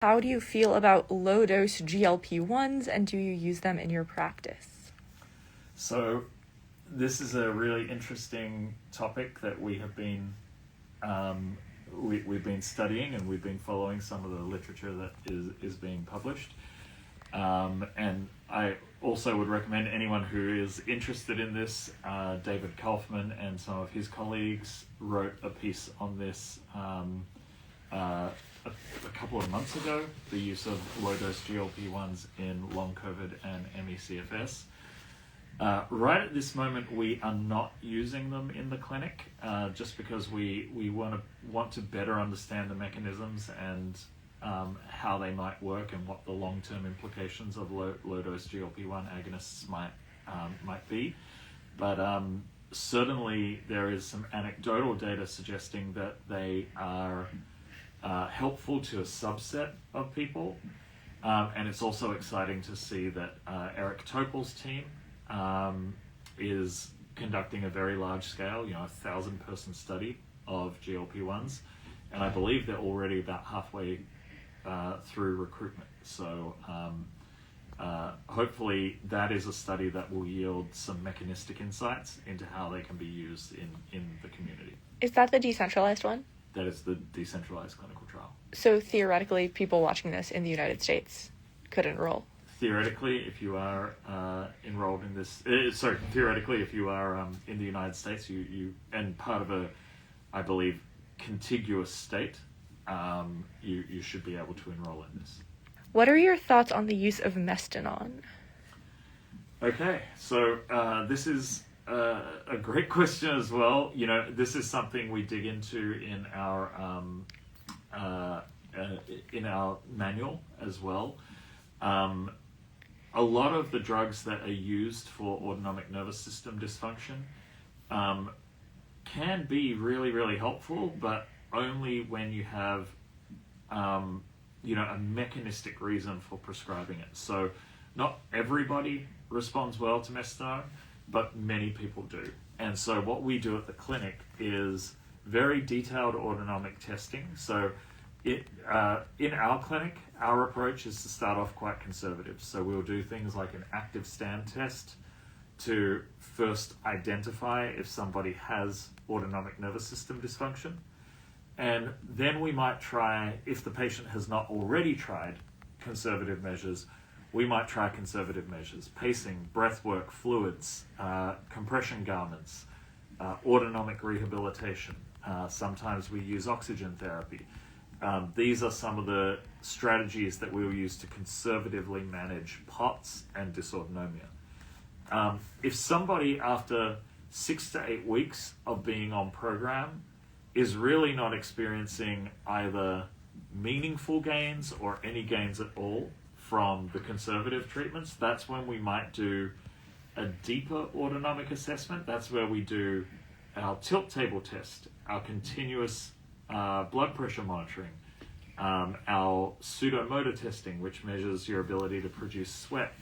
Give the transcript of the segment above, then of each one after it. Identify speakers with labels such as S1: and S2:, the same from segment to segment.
S1: How do you feel about low-dose GLP-1s, and do you use them in your practice?
S2: So this is a really interesting topic that we have been we've been studying, and we've been following some of the literature that is being published. And I also would recommend anyone who is interested in this, David Kaufman and some of his colleagues wrote a piece on this a couple of months ago, the use of low-dose GLP-1s in long COVID and ME/CFS. Right at this moment, we are not using them in the clinic, just because we want to better understand the mechanisms and how they might work and what the long-term implications of low-dose GLP-1 agonists might be. But certainly there is some anecdotal data suggesting that they are helpful to a subset of people. And it's also exciting to see that Eric Topol's team is conducting a very large scale, 1,000-person study of GLP-1s. And I believe they're already about halfway through recruitment. So hopefully that is a study that will yield some mechanistic insights into how they can be used in the community.
S1: Is that the decentralized one?
S2: That is the decentralized clinical trial.
S1: So theoretically, people watching this in the United States could enroll?
S2: Theoretically, if you are enrolled in this, theoretically, if you are in the United States, you and part of a, I believe, contiguous state, you should be able to enroll in this.
S1: What are your thoughts on the use of mestinon?
S2: Okay, so this is a great question as well. This is something we dig into in our manual as well. A lot of the drugs that are used for autonomic nervous system dysfunction can be really, really helpful, but only when you have a mechanistic reason for prescribing it. So not everybody responds well to mestinon, but many people do. And so what we do at the clinic is very detailed autonomic testing. So in our clinic, our approach is to start off quite conservative. So we'll do things like an active stand test to first identify if somebody has autonomic nervous system dysfunction. And then we might try, if the patient has not already tried conservative measures, we might try conservative measures: pacing, breath work, fluids, compression garments, autonomic rehabilitation. Sometimes we use oxygen therapy. These are some of the strategies that we'll use to conservatively manage POTS and dysautonomia. If somebody, after 6 to 8 weeks of being on program, is really not experiencing either meaningful gains or any gains at all from the conservative treatments, that's when we might do a deeper autonomic assessment. That's where we do our tilt table test, our continuous blood pressure monitoring, our pseudomotor testing, which measures your ability to produce sweat,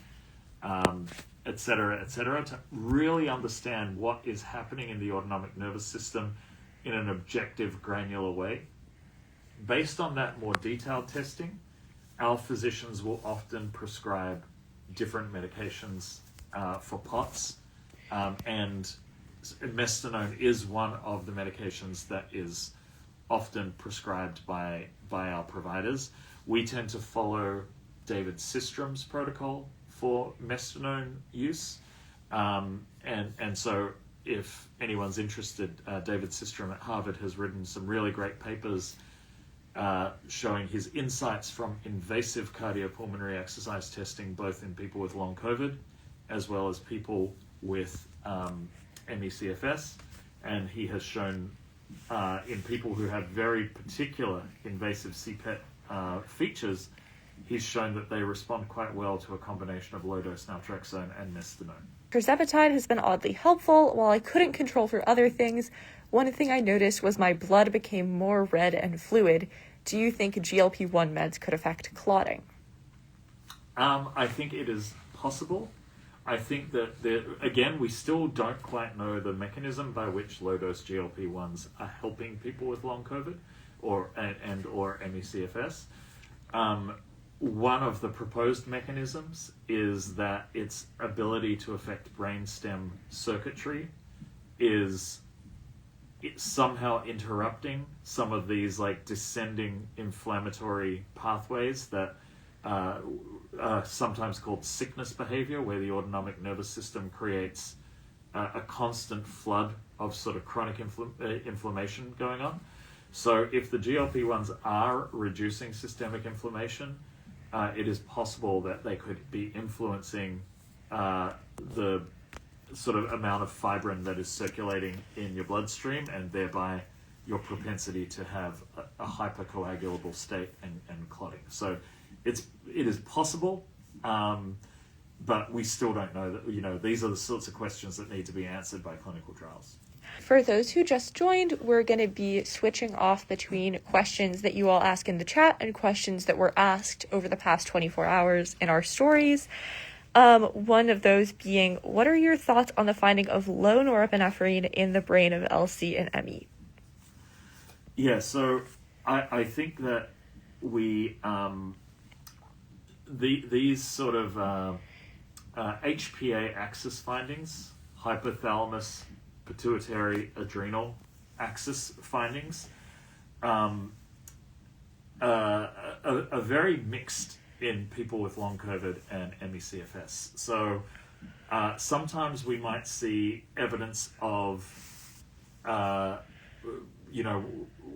S2: et cetera, to really understand what is happening in the autonomic nervous system in an objective, granular way. Based on that more detailed testing, our physicians will often prescribe different medications for POTS, and mestinon is one of the medications that is often prescribed by our providers. We tend to follow David Systrom's protocol for mestinon use, and so if anyone's interested, David Systrom at Harvard has written some really great papers showing his insights from invasive cardiopulmonary exercise testing, both in people with long COVID as well as people with ME/CFS. And he has shown in people who have very particular invasive CPET features, he's shown that they respond quite well to a combination of low-dose naltrexone and mestinon.
S1: Tirzepatide has been oddly helpful. While I couldn't control for other things, one thing I noticed was my blood became more red and fluid. Do you think GLP-1 meds could affect clotting?
S2: I think it is possible. I think that, again, we still don't quite know the mechanism by which low-dose GLP-1s are helping people with long COVID or ME/CFS. one of the proposed mechanisms is that its ability to affect brainstem circuitry is somehow interrupting some of these like descending inflammatory pathways that are sometimes called sickness behavior, where the autonomic nervous system creates a constant flood of sort of chronic inflammation going on. So if the GLP-1s are reducing systemic inflammation, it is possible that they could be influencing the sort of amount of fibrin that is circulating in your bloodstream, and thereby your propensity to have a hypercoagulable state and clotting. So it is possible, but we still don't know that, these are the sorts of questions that need to be answered by clinical trials.
S1: For those who just joined, we're going to be switching off between questions that you all ask in the chat and questions that were asked over the past 24 hours in our stories. One of those being, what are your thoughts on the finding of low norepinephrine in the brain of LC and ME?
S2: Yeah, so I think that we, these sort of HPA axis findings, hypothalamus, pituitary, adrenal axis findings, are very mixed in people with long COVID and ME/CFS. So sometimes we might see evidence of,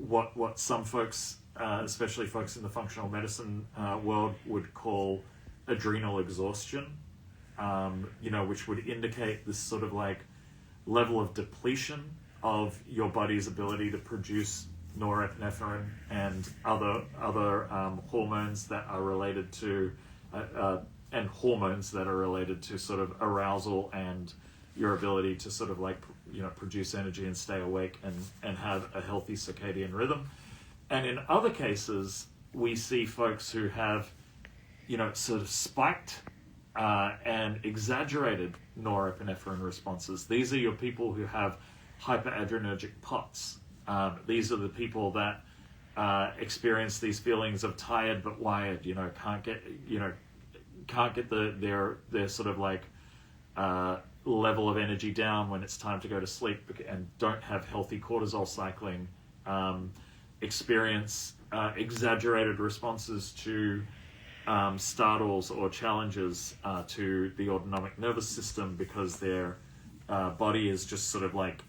S2: what some folks, especially folks in the functional medicine world, would call adrenal exhaustion, which would indicate this sort of like level of depletion of your body's ability to produce norepinephrine and other hormones that are related to sort of arousal and your ability to sort of like produce energy and stay awake and have a healthy circadian rhythm. And in other cases, we see folks who have sort of spiked and exaggerated norepinephrine responses. These are your people who have hyperadrenergic POTS. These are the people that experience these feelings of tired but wired. Can't get their sort of like level of energy down when it's time to go to sleep, and don't have healthy cortisol cycling. Experience exaggerated responses to startles or challenges to the autonomic nervous system, because their body is just sort of like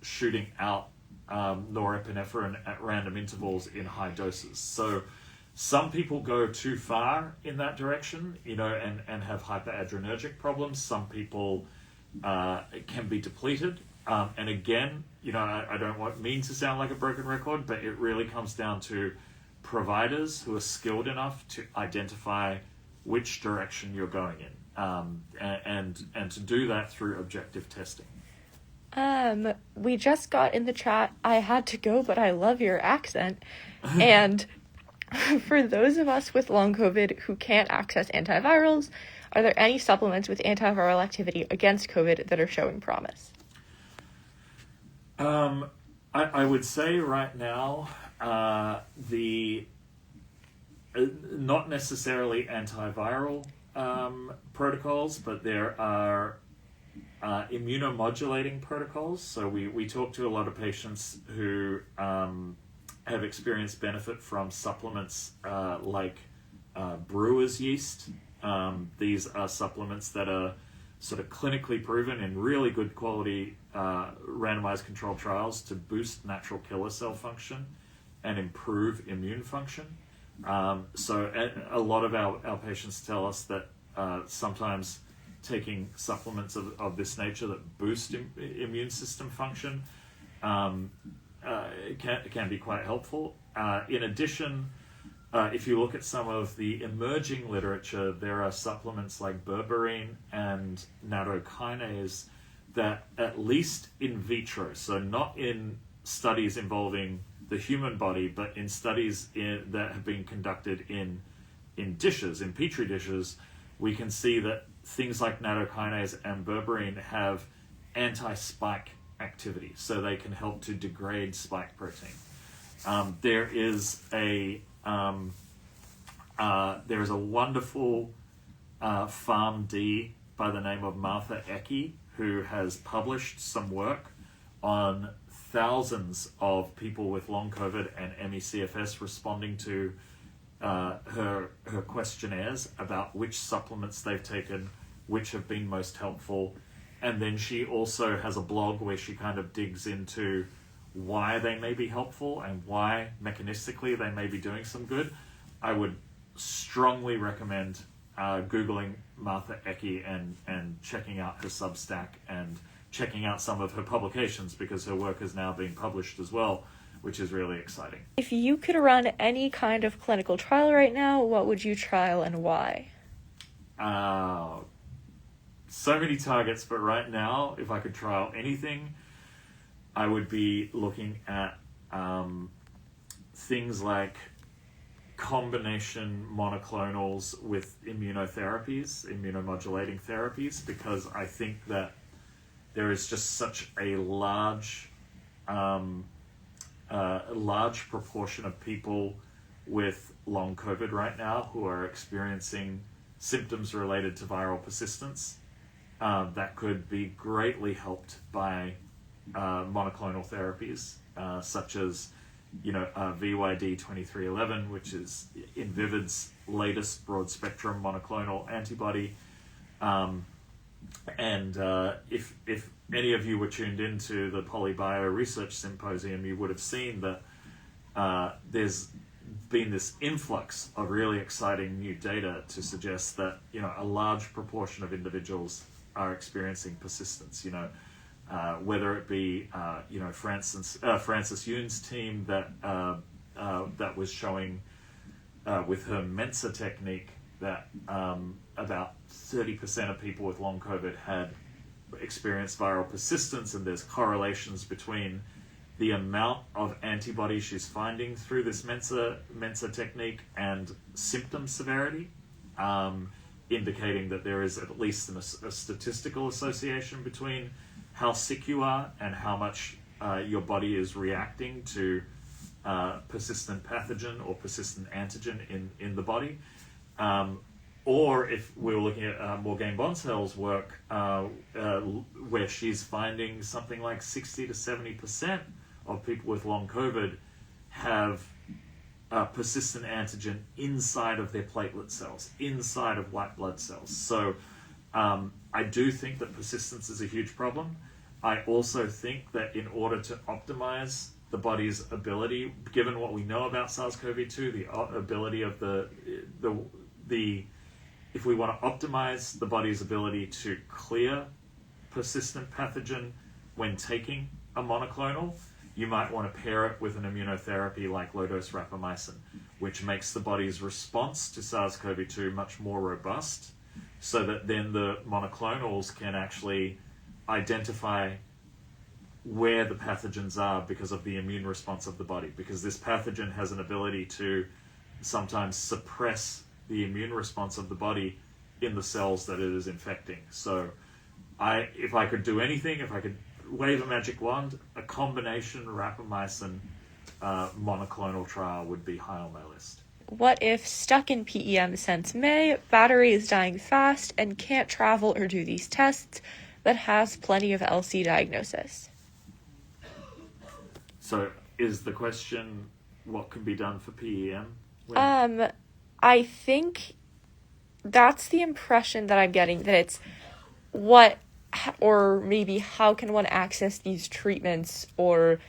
S2: shooting out norepinephrine at random intervals in high doses. So some people go too far in that direction, and have hyperadrenergic problems. Some people can be depleted. And again, I don't mean to sound like a broken record, but it really comes down to providers who are skilled enough to identify which direction you're going in, and to do that through objective testing.
S1: We just got in the chat, I had to go, but I love your accent. And for those of us with long COVID who can't access antivirals, are there any supplements with antiviral activity against COVID that are showing promise?
S2: I would say right now, the not necessarily antiviral protocols, but there are immunomodulating protocols. So we talk to a lot of patients who have experienced benefit from supplements like brewer's yeast. These are supplements that are sort of clinically proven in really good quality randomized controlled trials to boost natural killer cell function and improve immune function. So a lot of our patients tell us that sometimes taking supplements of this nature that boost immune system function can be quite helpful. In addition, if you look at some of the emerging literature, there are supplements like berberine and nattokinase that, at least in vitro, so not in studies involving the human body, but in studies that have been conducted in dishes, in petri dishes, we can see that things like nattokinase and berberine have anti-spike activity, so they can help to degrade spike protein. There is a there is a wonderful PharmD by the name of Martha Ecke, who has published some work on thousands of people with long COVID and ME/CFS responding to her questionnaires about which supplements they've taken, which have been most helpful. And then she also has a blog where she kind of digs into why they may be helpful and why mechanistically they may be doing some good. I would strongly recommend Googling Martha Ecke and checking out her Substack and checking out some of her publications, because her work is now being published as well, which is really exciting.
S1: If you could run any kind of clinical trial right now, what would you trial and why?
S2: So many targets, but right now, if I could trial anything, I would be looking at things like combination monoclonals with immunotherapies, immunomodulating therapies, because I think that there is just such a large proportion of people with long COVID right now who are experiencing symptoms related to viral persistence that could be greatly helped by monoclonal therapies, such as VYD2311, which is Invivyd's latest broad-spectrum monoclonal antibody. And if any of you were tuned into the Polybio Research Symposium, you would have seen that there's been this influx of really exciting new data to suggest that a large proportion of individuals are experiencing persistence. Whether it be Francis Yoon's team that was showing with her Mensa technique that about 30% of people with long COVID had experienced viral persistence, and there's correlations between the amount of antibodies she's finding through this Mensa technique and symptom severity, indicating that there is at least a statistical association between how sick you are and how much your body is reacting to persistent pathogen or persistent antigen in the body. Or if we were looking at Morgane Bonsel's work, where she's finding something like 60 to 70% of people with long COVID have persistent antigen inside of their platelet cells, inside of white blood cells. So I do think that persistence is a huge problem. I also think that in order to optimize the body's ability, given what we know about SARS-CoV-2, the ability of if we want to optimize the body's ability to clear persistent pathogen when taking a monoclonal, you might want to pair it with an immunotherapy like low-dose rapamycin, which makes the body's response to SARS-CoV-2 much more robust, so that then the monoclonals can actually identify where the pathogens are because of the immune response of the body, because this pathogen has an ability to sometimes suppress the immune response of the body in the cells that it is infecting. So if I could do anything, if I could wave a magic wand, a combination rapamycin monoclonal trial would be high on my list.
S1: What if stuck in PEM since May, battery is dying fast, and can't travel or do these tests, but has plenty of LC diagnosis?
S2: So is the question what can be done for PEM?
S1: I think that's the impression that I'm getting, that it's what, or maybe how can one access these treatments or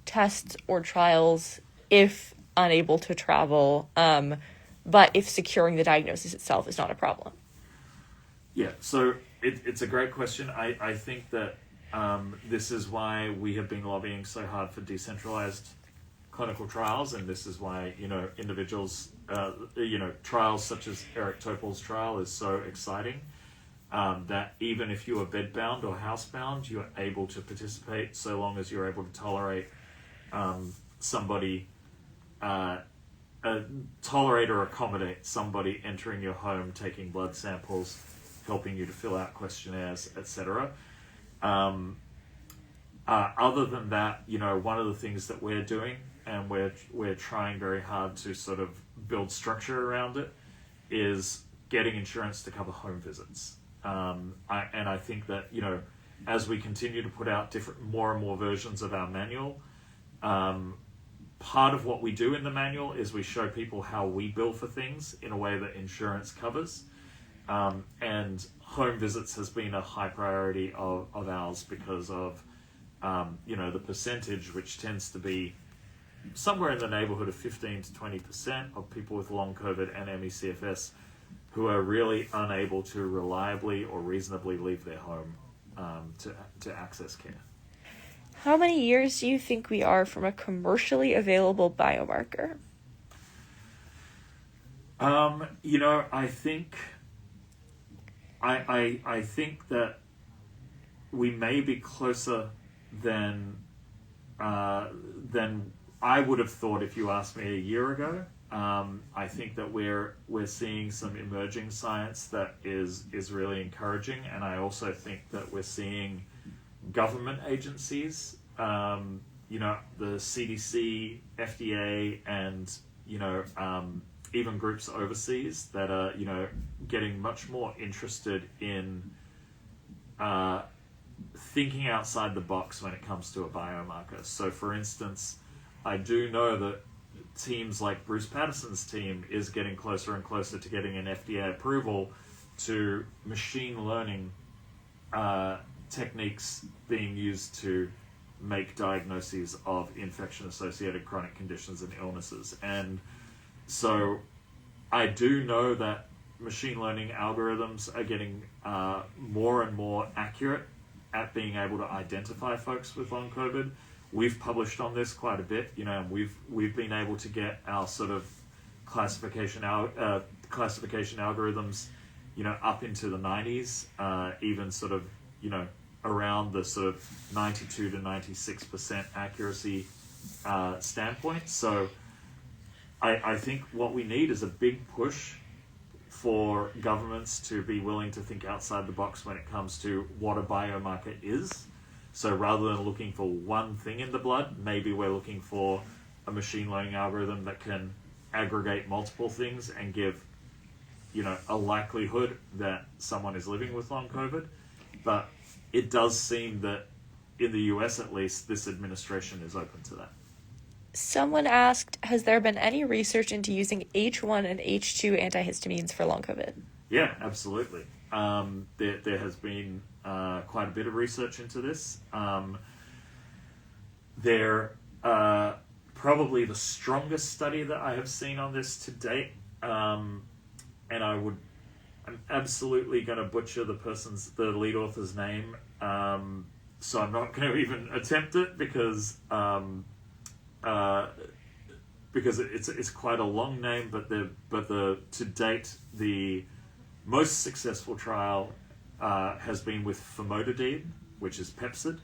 S1: tests or trials if unable to travel, but if securing the diagnosis itself is not a problem?
S2: Yeah, so it's a great question. I think that this is why we have been lobbying so hard for decentralized clinical trials, and this is why individuals, trials such as Eric Topol's trial is so exciting, that even if you are bedbound or housebound, you are able to participate so long as you're able to tolerate tolerate or accommodate somebody entering your home, taking blood samples, helping you to fill out questionnaires, etc. Other than that, one of the things that we're doing, and we're trying very hard to sort of build structure around it is getting insurance to cover home visits. I think that, as we continue to put out more and more versions of our manual, part of what we do in the manual is we show people how we bill for things in a way that insurance covers. And home visits has been a high priority of ours because of, the percentage, which tends to be somewhere in the neighborhood of 15 to 20% of people with long COVID and ME/CFS who are really unable to reliably or reasonably leave their home to access care.
S1: How many years do you think we are from a commercially available biomarker?
S2: I think I think that we may be closer than I would have thought if you asked me a year ago. I think that we're seeing some emerging science that is really encouraging, and I also think that we're seeing government agencies, the CDC, FDA, and even groups overseas that are getting much more interested in thinking outside the box when it comes to a biomarker. So, for instance, I do know that teams like Bruce Patterson's team is getting closer and closer to getting an FDA approval to machine learning techniques being used to make diagnoses of infection-associated chronic conditions and illnesses. And so I do know that machine learning algorithms are getting more and more accurate at being able to identify folks with long COVID. We've published on this quite a bit, and we've been able to get our sort of classification algorithms, up into the 90s, even sort of, around the sort of 92 to 96% accuracy standpoint. So I think what we need is a big push for governments to be willing to think outside the box when it comes to what a biomarker is. So rather than looking for one thing in the blood, maybe we're looking for a machine learning algorithm that can aggregate multiple things and give, a likelihood that someone is living with long COVID. But it does seem that in the US, at least, this administration is open to that.
S1: Someone asked, has there been any research into using H1 and H2 antihistamines for long COVID?
S2: Yeah, absolutely. There has been quite a bit of research into this. Probably the strongest study that I have seen on this to date, and I'm absolutely going to butcher the lead author's name, so I'm not going to even attempt it because it's quite a long name. But to date the most successful trial has been with famotidine, which is Pepsid,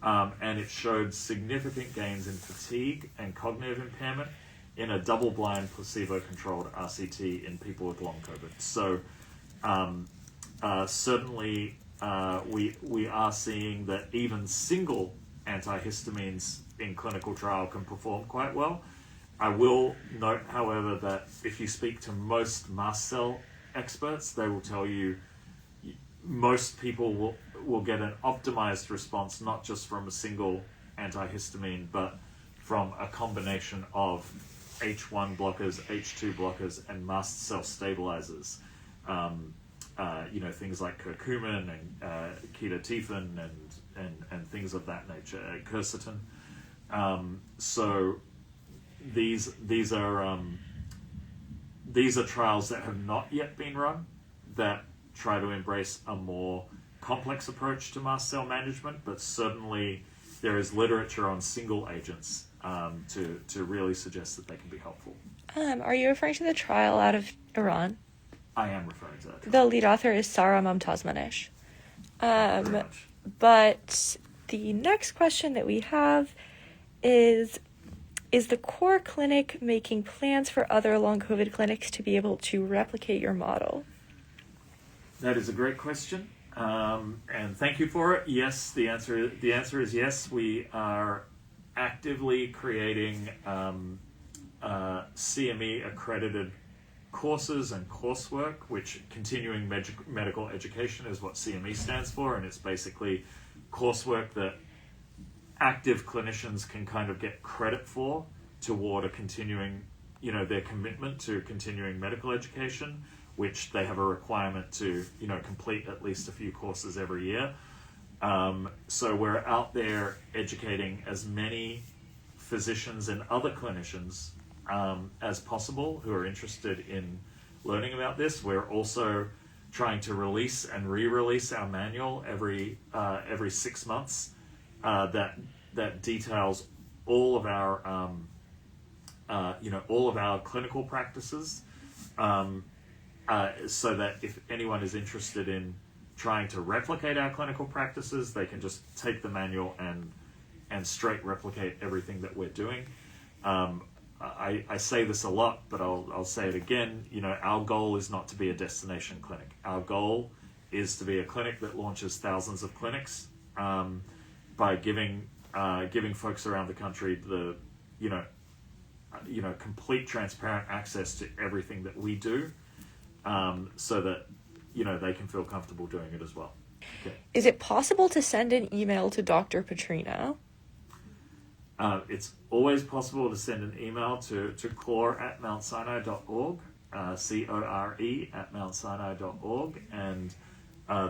S2: and it showed significant gains in fatigue and cognitive impairment in a double-blind placebo-controlled RCT in people with long COVID. So certainly we are seeing that even single antihistamines in clinical trial can perform quite well. I will note, however, that if you speak to most mast cell experts, they will tell you most people will get an optimized response, not just from a single antihistamine, but from a combination of H1 blockers, H2 blockers, and mast cell stabilizers. Things like curcumin and ketotifen and things of that nature, quercetin. So these are trials that have not yet been run that try to embrace a more complex approach to mast cell management, but certainly there is literature on single agents to really suggest that they can be helpful.
S1: Are you referring to the trial out of Iran?
S2: I am referring to that trial.
S1: The lead author is Sarah Momtaz-Manish. But the next question that we have is the core clinic making plans for other long COVID clinics to be able to replicate your model?
S2: That is a great question, and thank you for it. Yes, the answer is yes. We are actively creating CME accredited courses and coursework, which continuing medical education is what CME stands for, and it's basically coursework that active clinicians can kind of get credit for toward a continuing, their commitment to continuing medical education, which they have a requirement to, complete at least a few courses every year. So we're out there educating as many physicians and other clinicians as possible who are interested in learning about this. We're also trying to release and re-release our manual every 6 months that details all of our all of our clinical practices, so that if anyone is interested in trying to replicate our clinical practices, they can just take the manual and straight replicate everything that we're doing. I say this a lot, but I'll say it again. Our goal is not to be a destination clinic. Our goal is to be a clinic that launches thousands of clinics by giving folks around the country the complete transparent access to everything that we do, so that they can feel comfortable doing it as well. Okay.
S1: Is it possible to send an email to Dr. Putrino?
S2: It's always possible to send an email to core@mountsinai.org, CORE@mountsinai.org, and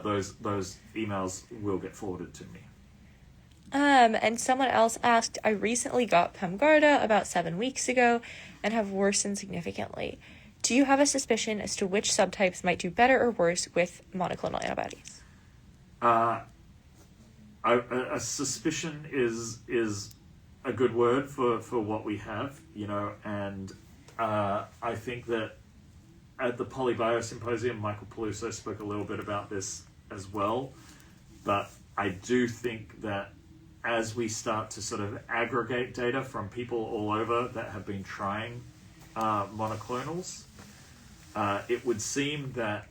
S2: those emails will get forwarded to me.
S1: And someone else asked, I recently got Pemgarda about 7 weeks ago and have worsened significantly. Do you have a suspicion as to which subtypes might do better or worse with monoclonal antibodies?
S2: A suspicion is a good word for what we have, and I think that at the Polybio Symposium, Michael Peluso spoke a little bit about this as well, but I do think that as we start to sort of aggregate data from people all over that have been trying monoclonals, it would seem that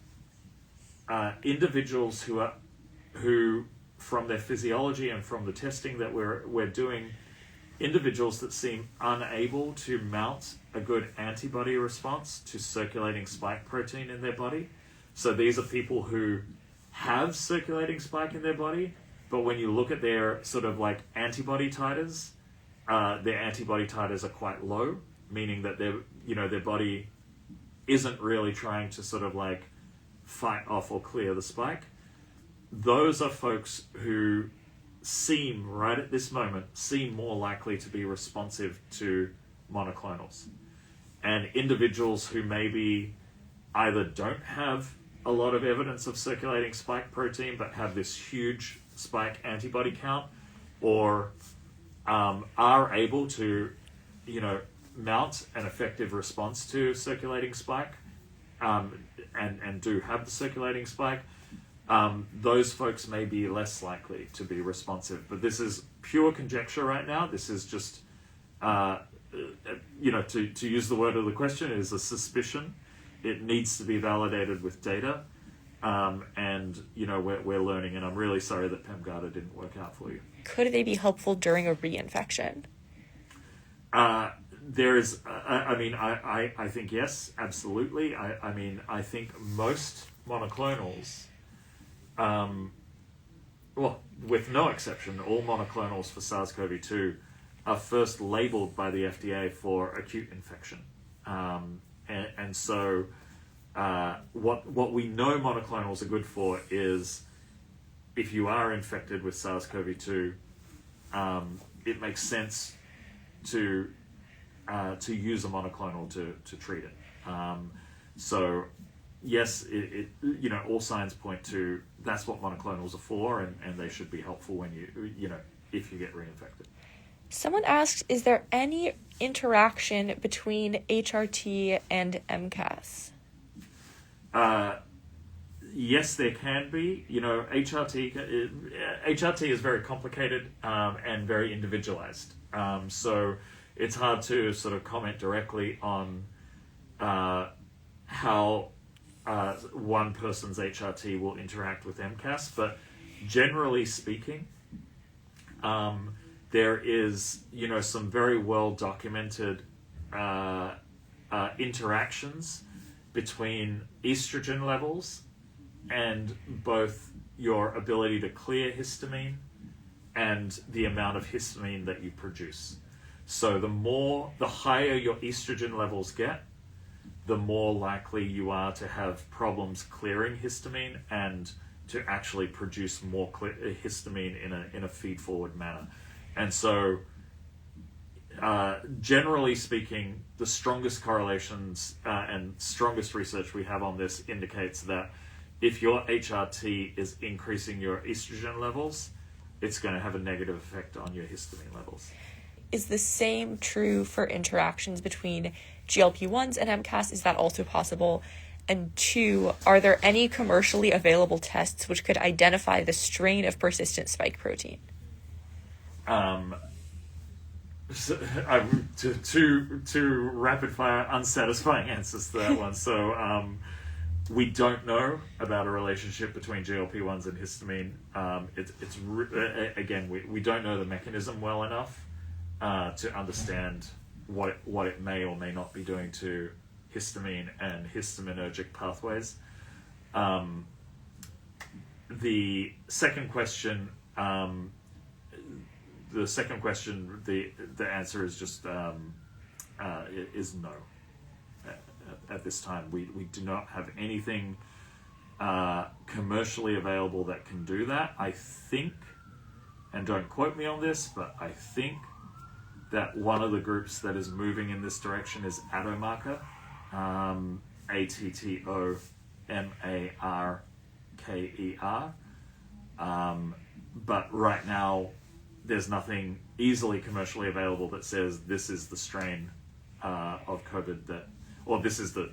S2: individuals who from their physiology and from the testing that we're doing, individuals that seem unable to mount a good antibody response to circulating spike protein in their body. So these are people who have circulating spike in their body, but when you look at their sort of like antibody titers, their antibody titers are quite low, meaning that their body isn't really trying to sort of like fight off or clear the spike. Those are folks who seem, right at this moment, more likely to be responsive to monoclonals. And individuals who maybe either don't have a lot of evidence of circulating spike protein but have this huge spike antibody count, or are able to, mount an effective response to circulating spike, and do have the circulating spike, those folks may be less likely to be responsive. But this is pure conjecture right now. This is just, to use the word of the question, it is a suspicion. It needs to be validated with data. And we're learning, and I'm really sorry that Pemgarda didn't work out for you. Could
S1: they be helpful during a reinfection?
S2: There is, I think yes, absolutely. I think most monoclonals, with no exception, all monoclonals for SARS-CoV-2 are first labeled by the FDA for acute infection. And so what we know monoclonals are good for is if you are infected with SARS-CoV-2, it makes sense to use a monoclonal to treat it. So yes, it all signs point to that's what monoclonals are for, and they should be helpful when if you get reinfected.
S1: Someone asked, is there any interaction between HRT and MCAS?
S2: Yes, there can be. HRT is very complicated and very individualized. So it's hard to sort of comment directly on how one person's HRT will interact with MCAS, but generally speaking, there is some very well documented interactions between estrogen levels and both your ability to clear histamine and the amount of histamine that you produce. So the higher your estrogen levels get, the more likely you are to have problems clearing histamine and to actually produce more histamine in a feed-forward manner. And so, generally speaking, the strongest correlations and strongest research we have on this indicates that if your HRT is increasing your estrogen levels, it's going to have a negative effect on your histamine levels.
S1: Is the same true for interactions between GLP-1s and MCAS? Is that also possible? And 2, are there any commercially available tests which could identify the strain of persistent spike protein?
S2: Two rapid-fire, unsatisfying answers to that one. So we don't know about a relationship between GLP-1s and histamine. Again, we don't know the mechanism well enough to understand what it may or may not be doing to histamine and histaminergic pathways. The second question, the answer is just is no. At this time, we do not have anything commercially available that can do that. I think, and don't quote me on this, but I think that one of the groups that is moving in this direction is Automarker, ATTOMARKER. But right now, there's nothing easily commercially available that says this is the strain of COVID that, or this is the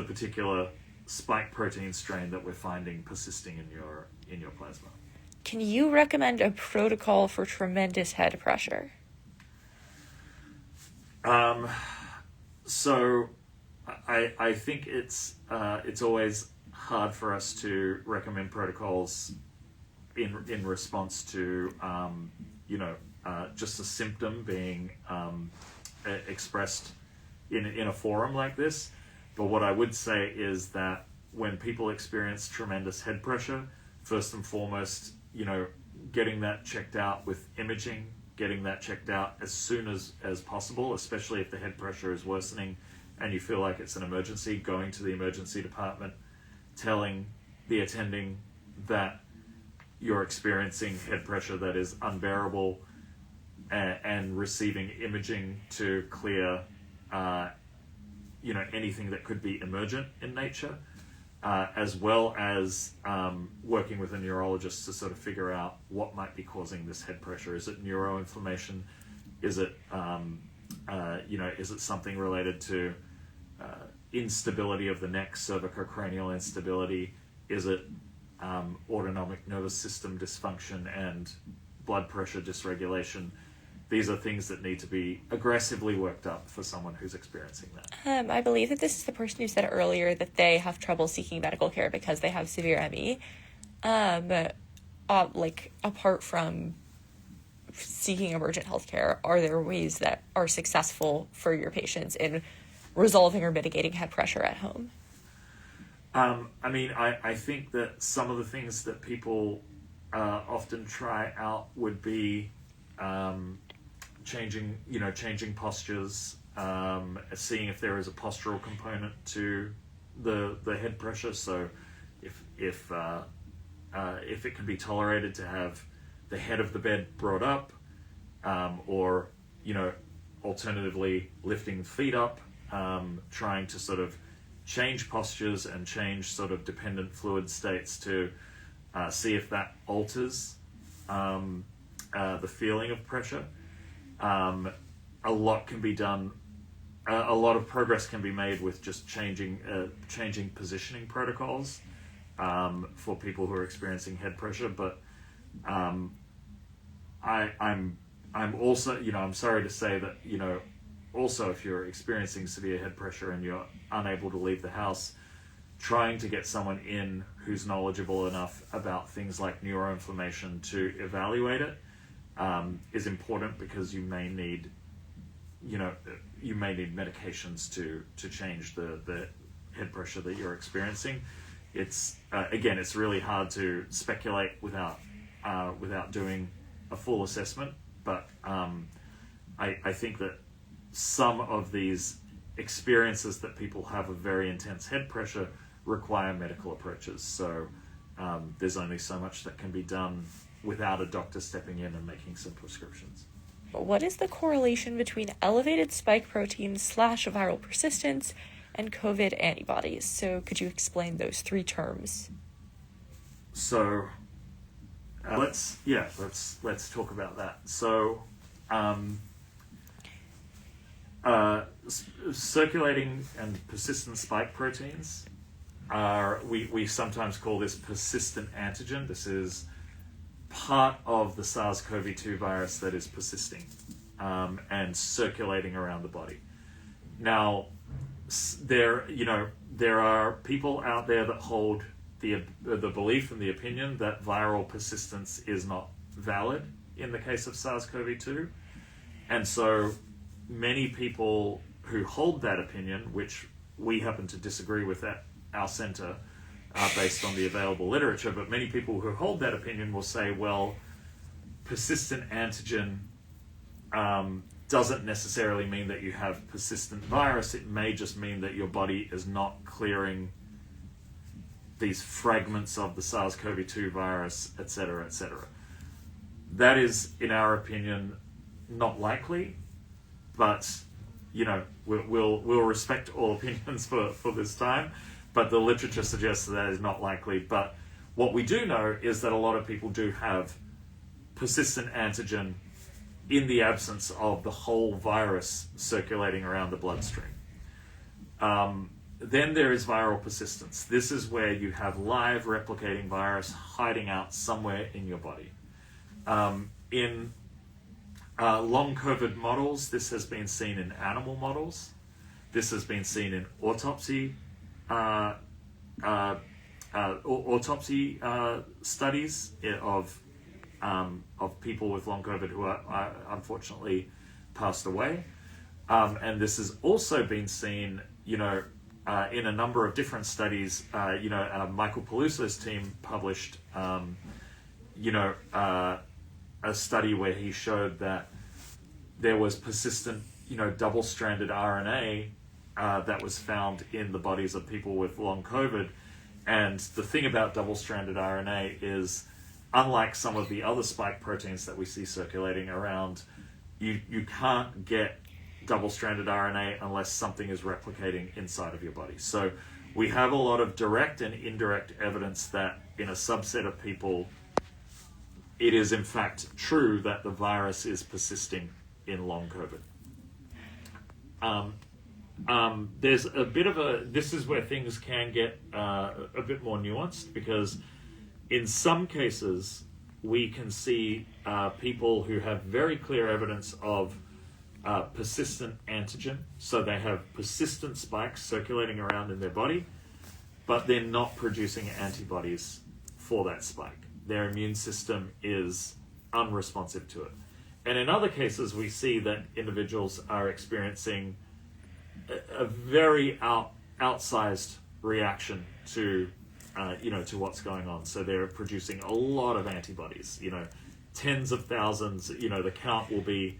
S2: particular spike protein strain that we're finding persisting in your plasma.
S1: Can you recommend a protocol for tremendous head pressure?
S2: So I think it's always hard for us to recommend protocols in response to just a symptom being expressed in a forum like this. But what I would say is that when people experience tremendous head pressure, first and foremost, getting that checked out with imaging, getting that checked out as soon as possible, especially if the head pressure is worsening and you feel like it's an emergency, going to the emergency department, telling the attending that you're experiencing head pressure that is unbearable, and receiving imaging to clear anything that could be emergent in nature, as well as working with a neurologist to sort of figure out what might be causing this head pressure. Is it neuroinflammation? Is it is it something related to instability of the neck, cervicocranial instability? Is it autonomic nervous system dysfunction and blood pressure dysregulation? These are things that need to be aggressively worked up for someone who's experiencing that.
S1: I believe that this is the person who said earlier that they have trouble seeking medical care because they have severe ME. Apart from seeking emergent health care, are there ways that are successful for your patients in resolving or mitigating head pressure at home?
S2: I think that some of the things that people often try out would be changing postures, seeing if there is a postural component to the head pressure. So if it can be tolerated to have the head of the bed brought up, or alternatively lifting feet up, trying to sort of change postures and change sort of dependent fluid states to see if that alters the feeling of pressure. A lot can be done. A lot of progress can be made with just changing positioning protocols for people who are experiencing head pressure. But I'm also, I'm sorry to say that, also if you're experiencing severe head pressure and you're unable to leave the house, trying to get someone in who's knowledgeable enough about things like neuroinflammation to evaluate it is important, because you may need you may need medications to change the head pressure that you're experiencing. It's again, it's really hard to speculate without doing a full assessment, but I think that some of these experiences that people have of very intense head pressure require medical approaches. So there's only so much that can be done without a doctor stepping in and making some prescriptions.
S1: What is the correlation between elevated spike proteins / viral persistence and COVID antibodies? So could you explain those three terms?
S2: So let's talk about that. So circulating and persistent spike proteins we sometimes call this persistent antigen. This is part of the SARS-CoV-2 virus that is persisting and circulating around the body. Now, there are people out there that hold the belief and the opinion that viral persistence is not valid in the case of SARS-CoV-2, and so many people who hold that opinion, which we happen to disagree with at our center based on the available literature, but many people who hold that opinion will say, well, persistent antigen doesn't necessarily mean that you have persistent virus. It may just mean that your body is not clearing these fragments of the SARS-CoV-2 virus, etc., etc. That is, in our opinion, not likely, but we'll respect all opinions for this time. But the literature suggests that is not likely. But what we do know is that a lot of people do have persistent antigen in the absence of the whole virus circulating around the bloodstream. Then there is viral persistence. This is where you have live replicating virus hiding out somewhere in your body. In long COVID models, this has been seen in animal models. This has been seen in autopsy studies of people with long COVID who are unfortunately passed away, and this has also been seen, in a number of different studies. Michael Peluso's team published, a study where he showed that there was persistent, double-stranded RNA that was found in the bodies of people with long COVID. And the thing about double-stranded RNA is, unlike some of the other spike proteins that we see circulating around, you can't get double-stranded RNA unless something is replicating inside of your body. So we have a lot of direct and indirect evidence that in a subset of people, it is in fact true that the virus is persisting in long COVID. There's a bit of this is where things can get a bit more nuanced, because in some cases we can see people who have very clear evidence of persistent antigen, so they have persistent spikes circulating around in their body, but they're not producing antibodies for that spike. Their immune system is unresponsive to it. And in other cases, we see that individuals are experiencing a very outsized reaction to what's going on. So they're producing a lot of antibodies, tens of thousands. The count will be,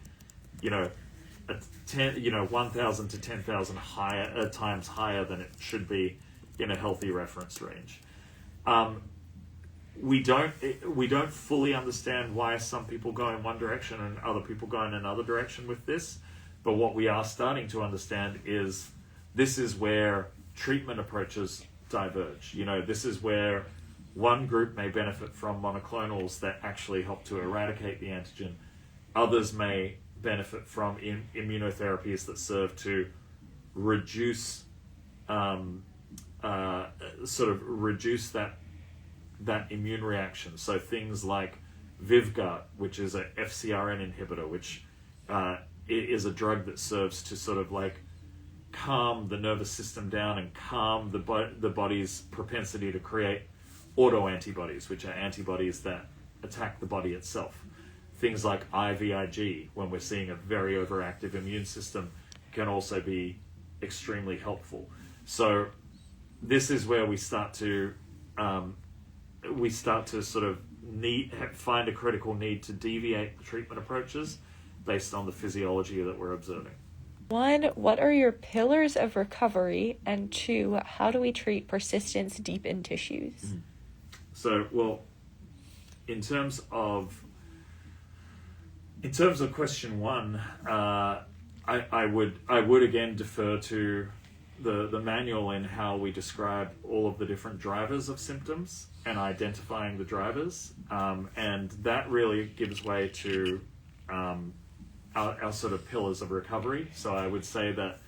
S2: 1,000 to 10,000 higher times higher than it should be in a healthy reference range. We don't fully understand why some people go in one direction and other people go in another direction with this. But what we are starting to understand is this is where treatment approaches diverge. This is where one group may benefit from monoclonals that actually help to eradicate the antigen. Others may benefit from immunotherapies that serve to reduce, reduce that immune reaction. So things like Vyvgart, which is a FcRn inhibitor, which is a drug that serves to calm the nervous system down and calm the body's propensity to create autoantibodies, which are antibodies that attack the body itself. things like IVIG, when we're seeing a very overactive immune system, can also be extremely helpful. So this is where we start to sort of find a critical need to deviate the treatment approaches based on the physiology that we're observing.
S1: 1, what are your pillars of recovery? And 2, how do we treat persistence deep in tissues?
S2: Mm-hmm. So, well, in terms of question 1, I would again defer to the manual in how we describe all of the different drivers of symptoms and identifying the drivers, and that really gives way to our sort of pillars of recovery. So I would say that,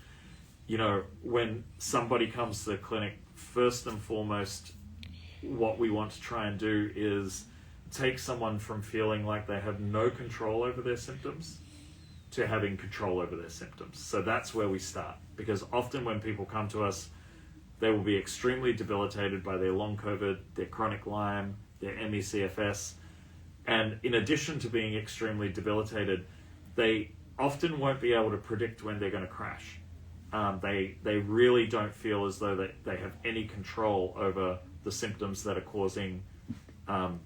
S2: when somebody comes to the clinic, first and foremost, what we want to try and do is take someone from feeling like they have no control over their symptoms to having control over their symptoms. So that's where we start, because often when people come to us, they will be extremely debilitated by their long COVID, their chronic Lyme, their ME/CFS, and in addition to being extremely debilitated, they often won't be able to predict when they're going to crash. They really don't feel as though they have any control over the symptoms that are causing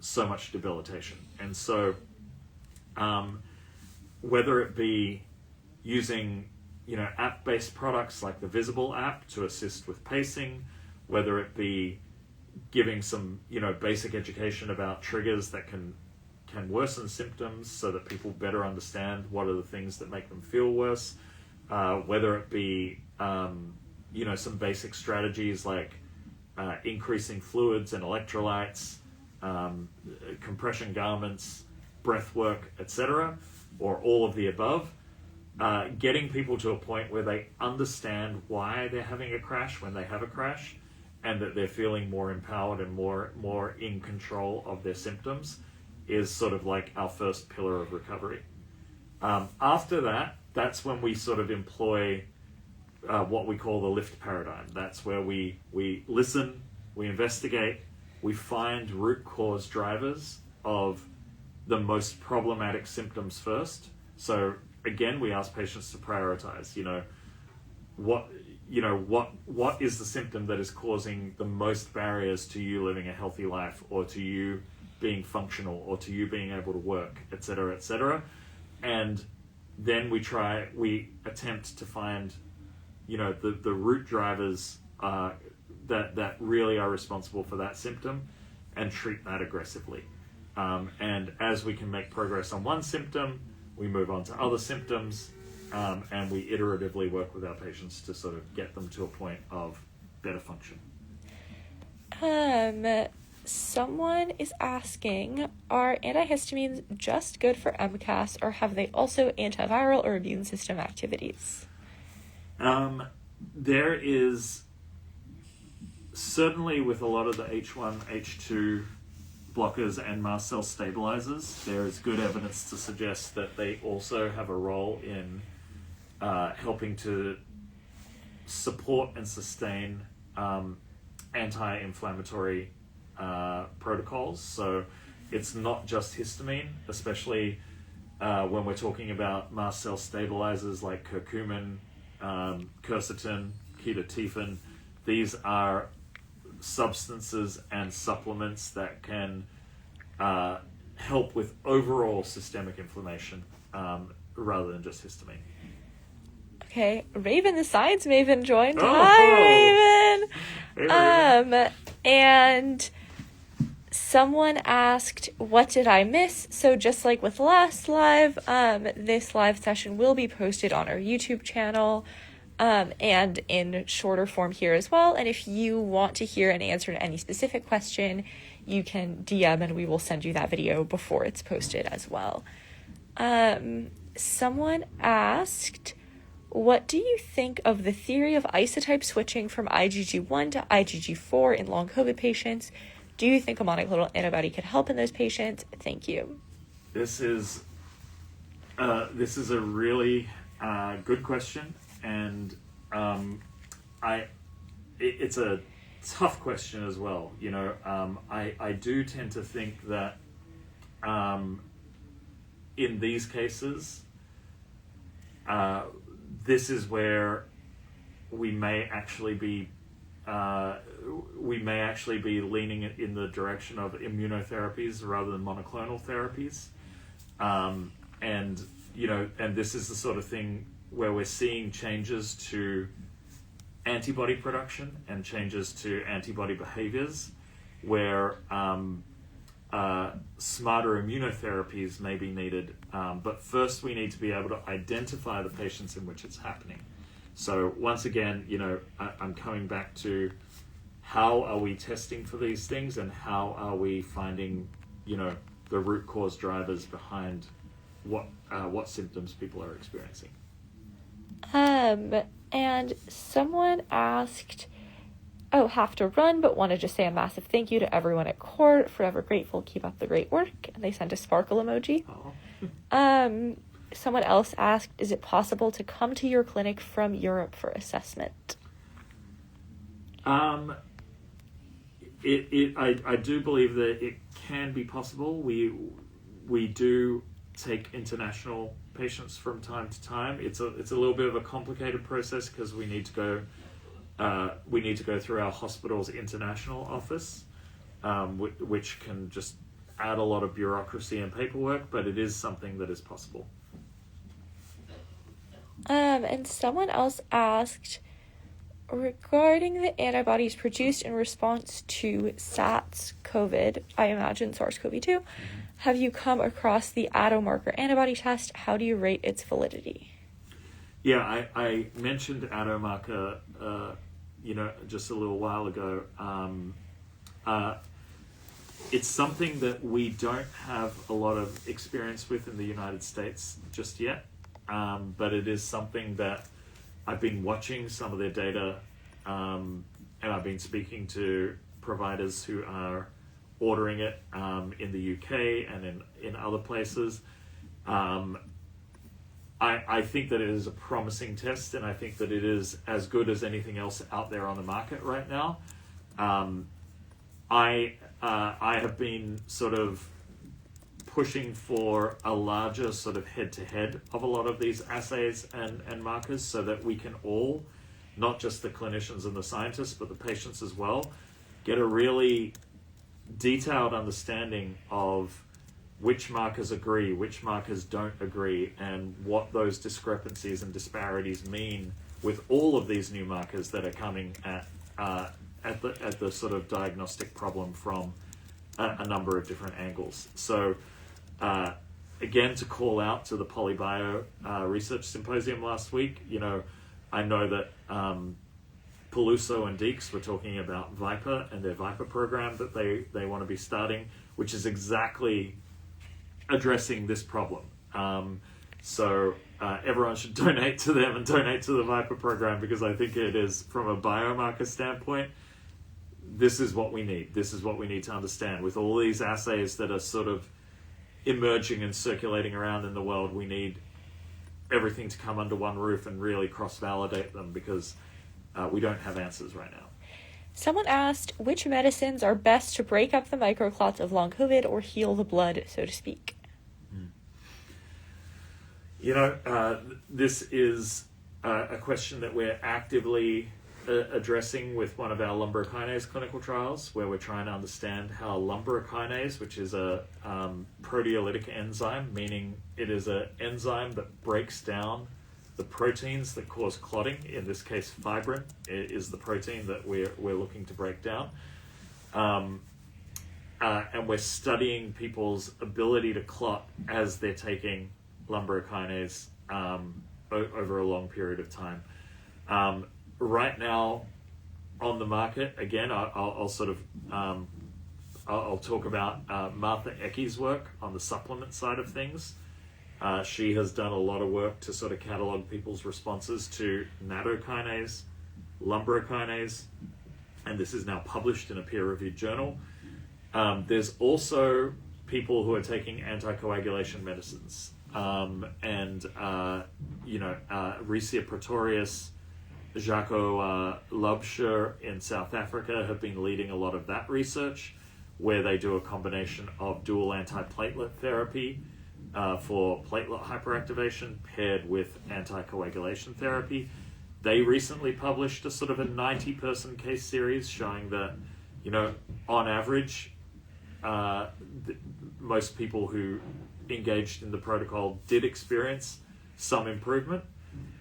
S2: so much debilitation. And so whether it be using app-based products like the Visible app to assist with pacing, whether it be giving some basic education about triggers that can worsen symptoms so that people better understand what are the things that make them feel worse, whether it be some basic strategies like increasing fluids and electrolytes, compression garments, breath work, etc., or all of the above, getting people to a point where they understand why they're having a crash when they have a crash, and that they're feeling more empowered and more in control of their symptoms, is sort of like our first pillar of recovery. After that, that's when we sort of employ what we call the lift paradigm. That's where we listen, we investigate, we find root cause drivers of the most problematic symptoms first. So again, we ask patients to prioritize, what is the symptom that is causing the most barriers to you living a healthy life, or to you being functional, or to you being able to work, etc., etc. And then we attempt to find, the root drivers that really are responsible for that symptom, and treat that aggressively. And as we can make progress on one symptom, we move on to other symptoms, and we iteratively work with our patients to sort of get them to a point of better function.
S1: Someone is asking, are antihistamines just good for MCAS, or have they also antiviral or immune system activities?
S2: There is certainly, with a lot of the H1, H2 blockers and mast cell stabilizers, there is good evidence to suggest that they also have a role in helping to support and sustain anti-inflammatory protocols. So it's not just histamine, especially when we're talking about mast cell stabilizers like curcumin, quercetin, ketotifen. These are substances and supplements that can help with overall systemic inflammation rather than just histamine.
S1: Okay, Raven, the science maven, joined.
S2: Oh,
S1: Hi, Raven.
S2: Hey, Raven.
S1: And someone asked, what did I miss? So just like with last live, this live session will be posted on our YouTube channel, and in shorter form here as well. And if you want to hear an answer to any specific question, you can DM and we will send you that video before it's posted as well. Someone asked, what do you think of the theory of isotype switching from IgG1 to IgG4 in long COVID patients? Do you think a monoclonal antibody could help in those patients? Thank you.
S2: This is a really good question, and it's a tough question as well. I do tend to think that in these cases, this is where we may actually be leaning in the direction of immunotherapies rather than monoclonal therapies, and this is the sort of thing where we're seeing changes to antibody production and changes to antibody behaviors, where smarter immunotherapies may be needed. But first we need to be able to identify the patients in which it's happening. So once again, I'm coming back to how are we testing for these things, and how are we finding, the root cause drivers behind what symptoms people are experiencing.
S1: And someone asked, have to run, but wanted to say a massive thank you to everyone at court. Forever grateful. Keep up the great work. And they sent a sparkle emoji.
S2: Oh.
S1: Someone else asked, is it possible to come to your clinic from Europe for assessment?
S2: I do believe that it can be possible. We do take international patients from time to time. It's a little bit of a complicated process because we need to go through our hospital's international office, which can just add a lot of bureaucracy and paperwork, but it is something that is possible.
S1: And someone else asked, regarding the antibodies produced in response to SARS-CoV, I imagine SARS-CoV-2, have you come across the Biomarker antibody test? How do you rate its validity?
S2: Yeah, I mentioned Autonomic, just a little while ago. It's something that we don't have a lot of experience with in the United States just yet, but it is something that I've been watching some of their data, and I've been speaking to providers who are ordering it in the UK and in other places. I think that it is a promising test, and I think that it is as good as anything else out there on the market right now. I have been sort of pushing for a larger sort of head-to-head of a lot of these assays and markers, so that we can all, not just the clinicians and the scientists, but the patients as well, get a really detailed understanding of which markers agree, which markers don't agree, and what those discrepancies and disparities mean with all of these new markers that are coming at the sort of diagnostic problem from a number of different angles. So again, to call out to the Polybio Research Symposium last week, I know that Peluso and Deeks were talking about Viper and their Viper program that they want to be starting, which is exactly addressing this problem. So everyone should donate to them and donate to the Viper program, because I think it is, from a biomarker standpoint, this is what we need. This is what we need to understand. With all these assays that are sort of emerging and circulating around in the world, we need everything to come under one roof and really cross-validate them, because we don't have answers right now.
S1: Someone asked, which medicines are best to break up the microclots of long COVID or heal the blood, so to speak?
S2: This is a question that we're actively addressing with one of our Lumbrokinase clinical trials, where we're trying to understand how Lumbrokinase, which is a proteolytic enzyme, meaning it is an enzyme that breaks down the proteins that cause clotting. In this case, fibrin is the protein that we're looking to break down. And we're studying people's ability to clot as they're taking Lumbrokinase over a long period of time. Right now, on the market, again, I'll talk about Martha Ecke's work on the supplement side of things. She has done a lot of work to sort of catalog people's responses to nattokinase, Lumbrokinase, and this is now published in a peer-reviewed journal. There's also people who are taking anticoagulation medicines, Rhesia praetorius, Jaco Lubscher in South Africa have been leading a lot of that research, where they do a combination of dual antiplatelet therapy for platelet hyperactivation paired with anticoagulation therapy. They recently published a sort of a 90-person case series showing that, on average, most people who engaged in the protocol did experience some improvement,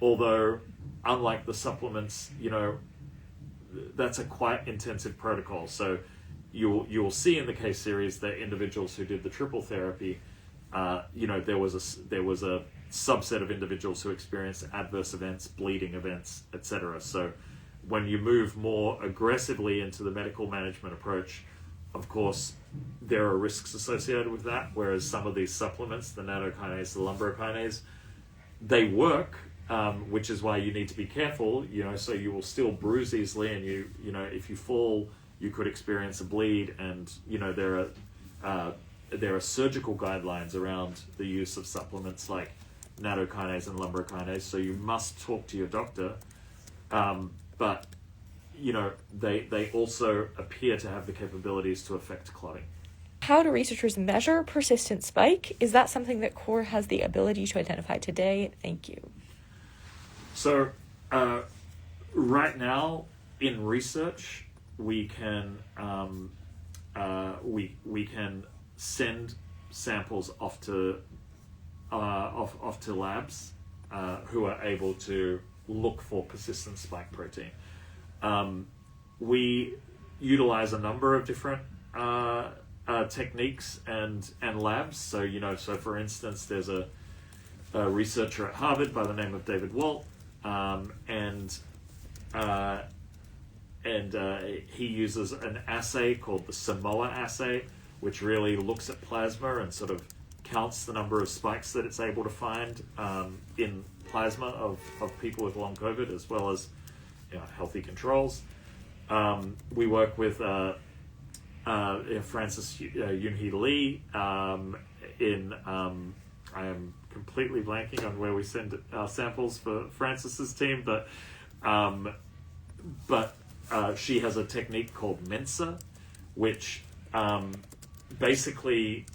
S2: although unlike the supplements, that's a quite intensive protocol. So you'll see in the case series that individuals who did the triple therapy, there was a subset of individuals who experienced adverse events, bleeding events, etc. So when you move more aggressively into the medical management approach, of course, there are risks associated with that, whereas some of these supplements, the nattokinase, the lumbrokinase, they work, which is why you need to be careful, so you will still bruise easily, and if you fall, you could experience a bleed, and, there are surgical guidelines around the use of supplements like nattokinase and lumbrokinase, so you must talk to your doctor, but they also appear to have the capabilities to affect clotting.
S1: How do researchers measure persistent spike? Is that something that CORE has the ability to identify today? Thank you.
S2: So right now in research, we can we can send samples off to labs who are able to look for persistent spike protein. We utilize a number of different techniques and labs. So so for instance, there's a researcher at Harvard by the name of David Walt, and he uses an assay called the Simoa assay, which really looks at plasma and sort of counts the number of spikes that it's able to find in plasma of people with long COVID, as well as healthy controls. We work with Francis Yoonhee Lee in I am completely blanking on where we send our samples for Francis's team, but she has a technique called Mensa, which basically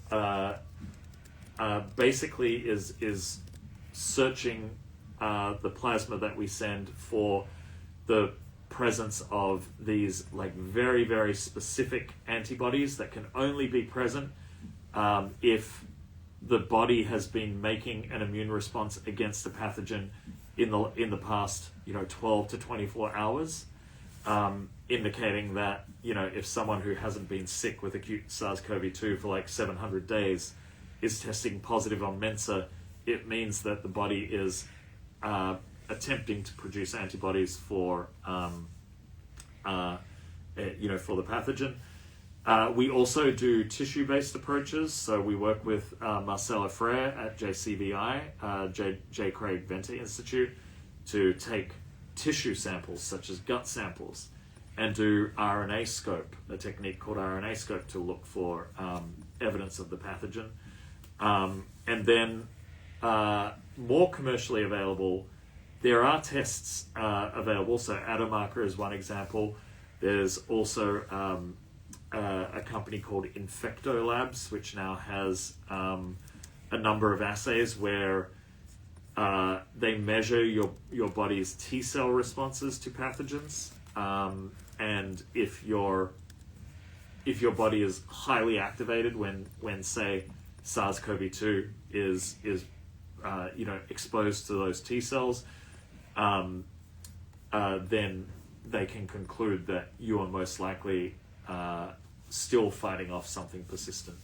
S2: is searching the plasma that we send for the presence of these very, very specific antibodies that can only be present if the body has been making an immune response against a pathogen in the past 12 to 24 hours, indicating that if someone who hasn't been sick with acute SARS-CoV-2 for 700 days is testing positive on Mensa, it means that the body is attempting to produce antibodies for for the pathogen. We also do tissue-based approaches. So we work with Marcella Frere at JCVI, J. Craig Venter Institute, to take tissue samples such as gut samples and do RNA scope, a technique called RNA scope, to look for evidence of the pathogen. And then more commercially available, there are tests available. So Autonomic is one example. There's also a company called Infecto Labs, which now has a number of assays where they measure your body's T cell responses to pathogens, and if your body is highly activated when say SARS-CoV-2 is exposed to those T cells, then they can conclude that you are most likely still fighting off something persistent.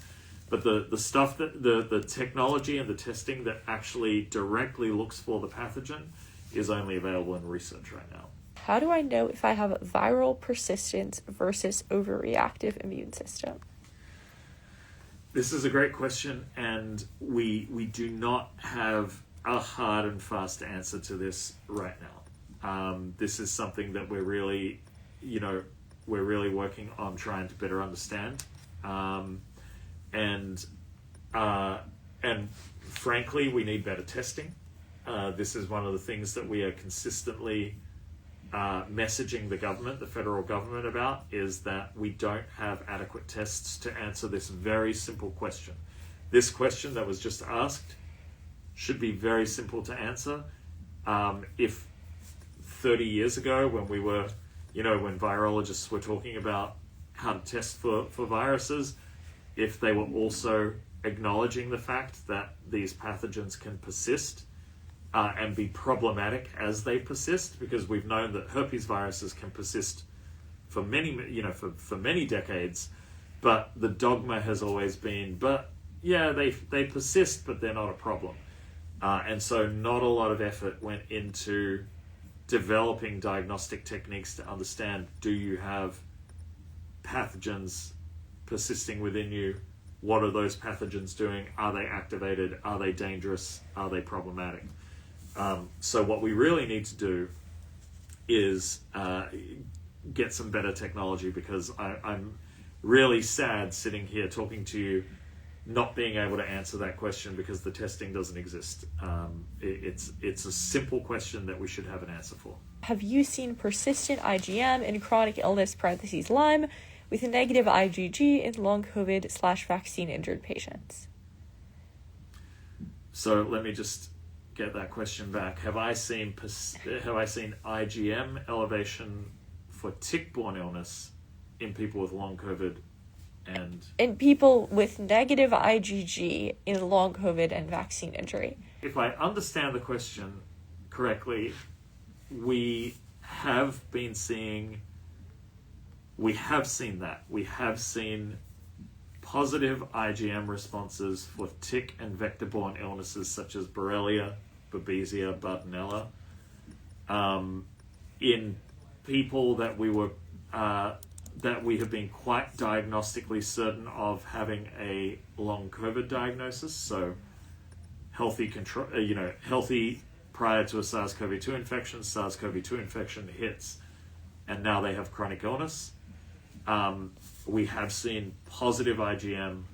S2: But the stuff that the technology and the testing that actually directly looks for the pathogen is only available in research right now.
S1: How do I know if I have viral persistence versus overreactive immune system?
S2: This is a great question, and we do not have a hard and fast answer to this right now. This is something that we're really working on trying to better understand. And frankly, we need better testing. This is one of the things that we are consistently messaging the federal government about, is that we don't have adequate tests to answer this very simple question. this question that was just asked should be very simple to answer. If 30 years ago, when we were, when virologists were talking about how to test for viruses, if they were also acknowledging the fact that these pathogens can persist and be problematic as they persist, because we've known that herpes viruses can persist for many, for many decades, but the dogma has always been, they persist, but they're not a problem. And so not a lot of effort went into developing diagnostic techniques to understand, do you have pathogens persisting within you? What are those pathogens doing? Are they activated? Are they dangerous? Are they problematic? So what we really need to do is get some better technology, because I'm really sad sitting here talking to you not being able to answer that question because the testing doesn't exist. It's a simple question that we should have an answer for.
S1: Have you seen persistent IgM in chronic illness (Lyme) with a negative IgG in long COVID/vaccine injured patients?
S2: So let me just get that question back. Have I seen IgM elevation for tick-borne illness in people with long COVID and
S1: in people with negative IgG in long COVID and vaccine injury?
S2: If I understand the question correctly, we have seen that. We have seen positive IgM responses for tick and vector-borne illnesses such as Borrelia, Babesia, Bartonella, in people that we have been quite diagnostically certain of having a long COVID diagnosis. So healthy prior to a SARS-CoV-2 infection. SARS-CoV-2 infection hits, and now they have chronic illness. We have seen positive IgM,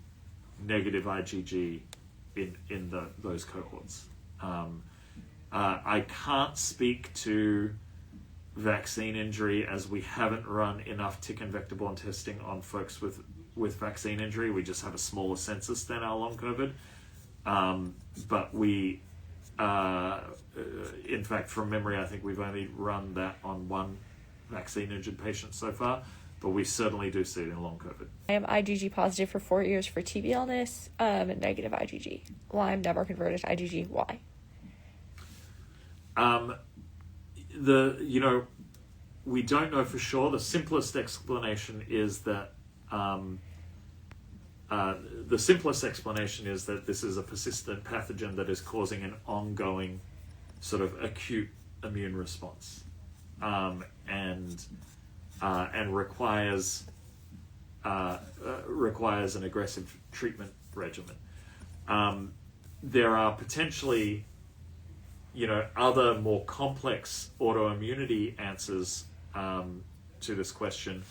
S2: negative IgG in those cohorts. I can't speak to vaccine injury, as we haven't run enough tick and vector-borne testing on folks with vaccine injury. We just have a smaller census than our long COVID. But we, in fact, from memory, I think we've only run that on one vaccine injured patient so far, but we certainly do see it in long COVID.
S1: I am IgG positive for 4 years for TB illness, negative IgG. Lyme, never converted to IgG. Why?
S2: We don't know for sure. The simplest explanation is that this is a persistent pathogen that is causing an ongoing sort of acute immune response, and requires an aggressive treatment regimen. There are potentially other more complex autoimmunity answers to this question,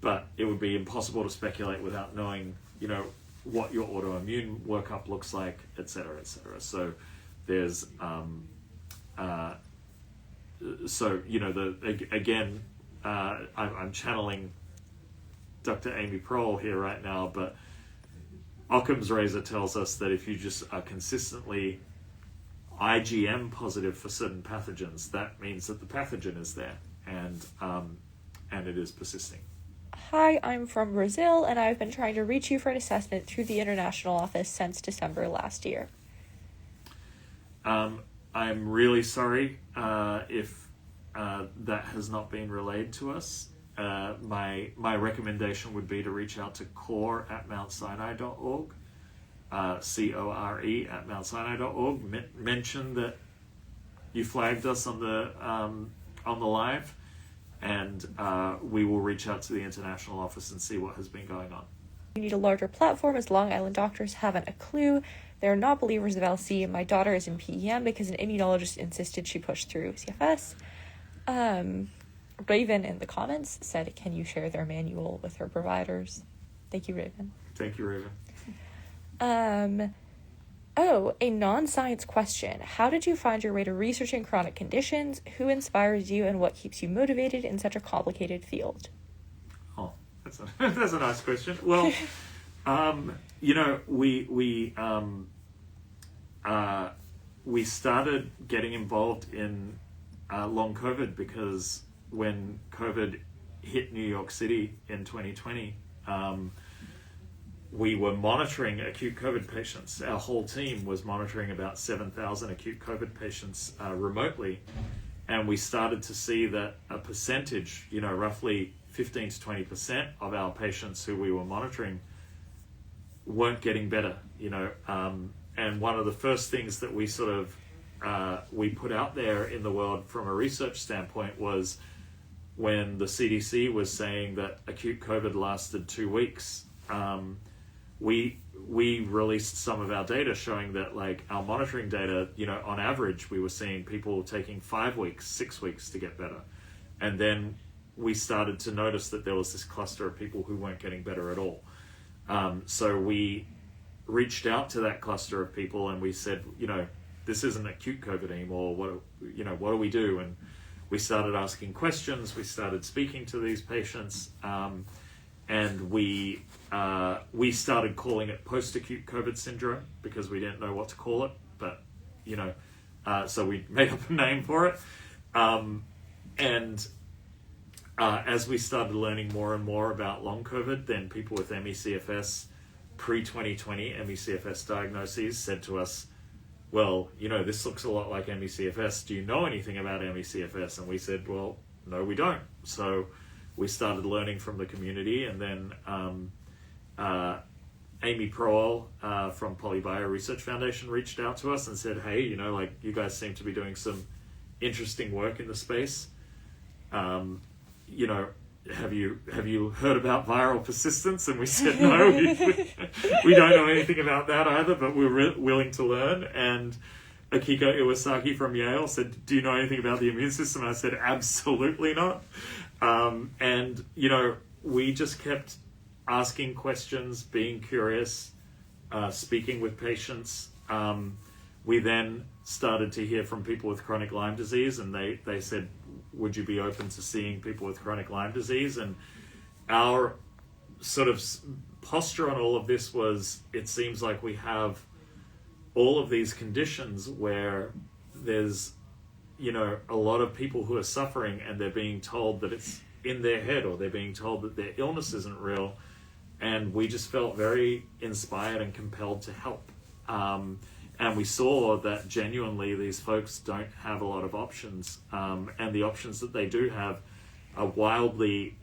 S2: but it would be impossible to speculate without knowing, what your autoimmune workup looks like, et cetera, et cetera. So there's, I'm channeling Dr. Amy Prohl here right now, but Occam's razor tells us that if you just are consistently IgM positive for certain pathogens, that means that the pathogen is there, and it is persisting.
S1: Hi, I'm from Brazil, and I've been trying to reach you for an assessment through the international office since December last year.
S2: I'm really sorry if that has not been relayed to us. My recommendation would be to reach out to core@mountsinai.org. CORE at mountsinai.org. Mention that you flagged us on the live, and we will reach out to the international office and see what has been going on.
S1: We need a larger platform, as Long Island doctors haven't a clue. They're not believers of LC. My daughter is in PEM because an immunologist insisted she push through CFS. Raven in the comments said, can you share their manual with her providers? Thank you, Raven.
S2: Thank you, Raven.
S1: A non-science question. How did you find your way to researching chronic conditions? Who inspires you, and what keeps you motivated in such a complicated field?
S2: Oh, that's a nice question. Well, You know, we started getting involved in long COVID because when COVID hit New York City in 2020, we were monitoring acute COVID patients. Our whole team was monitoring about 7,000 acute COVID patients remotely. And we started to see that a percentage, you know, roughly 15 to 20% of our patients who we were monitoring weren't getting better, you know. And one of the first things that we sort of, we put out there in the world from a research standpoint was when the CDC was saying that acute COVID lasted 2 weeks. We released some of our data showing that, like, our monitoring data, you know, on average, we were seeing people taking 5 weeks, 6 weeks to get better. And then we started to notice that there was this cluster of people who weren't getting better at all. So we reached out to that cluster of people and we said, you know, this isn't acute COVID anymore. What do we do? And we started asking questions. We started speaking to these patients. And we started calling it post-acute COVID syndrome because we didn't know what to call it, but, you know, so we made up a name for it. As we started learning more and more about long COVID, then people with ME/CFS, pre-2020 ME/CFS diagnoses said to us, well, you know, this looks a lot like ME/CFS. Do you know anything about ME/CFS? And we said, well, no, we don't. So we started learning from the community, and then Amy Proel from Polybio Research Foundation reached out to us and said, hey, you know, like, you guys seem to be doing some interesting work in the space. You know, have you heard about viral persistence? And we said, no, we don't know anything about that either, but we're willing to learn. And Akiko Iwasaki from Yale said, do you know anything about the immune system? And I said, absolutely not. And, you know, we just kept asking questions, being curious, speaking with patients. We then started to hear from people with chronic Lyme disease, and they said, would you be open to seeing people with chronic Lyme disease? And our sort of posture on all of this was, it seems like we have all of these conditions where there's, you know, a lot of people who are suffering and they're being told that it's in their head, or they're being told that their illness isn't real. And we just felt very inspired and compelled to help. And we saw that genuinely these folks don't have a lot of options. And the options that they do have are wildly